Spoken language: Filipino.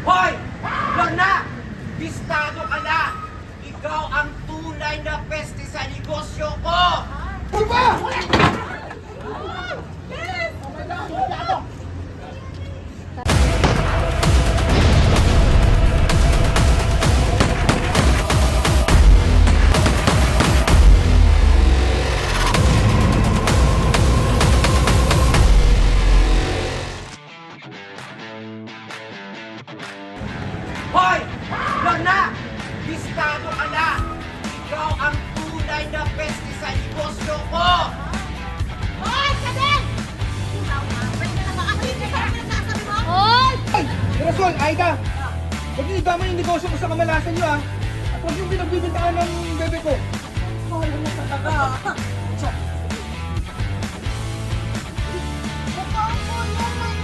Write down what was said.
Hoy! Wag na! Bistado ka na! Ikaw ang tunay na peste sa negosyo ko! Ano ba? Hoy! Wag na! Bistado ka na! Ikaw ang tunay na peste sa negosyo ko! Hoy! Kadel! Ikaw nga, pwede ka na ba? Ano yung pinagsasabi mo? Hoy! Ay! Rasol, Aida! Huwag niyo idama yung negosyo ko sa kamalasan niyo, ha? At huwag yung pinagbibintaan ng bebe ko. Hoy, ano sa taga? Totoo po yan, mga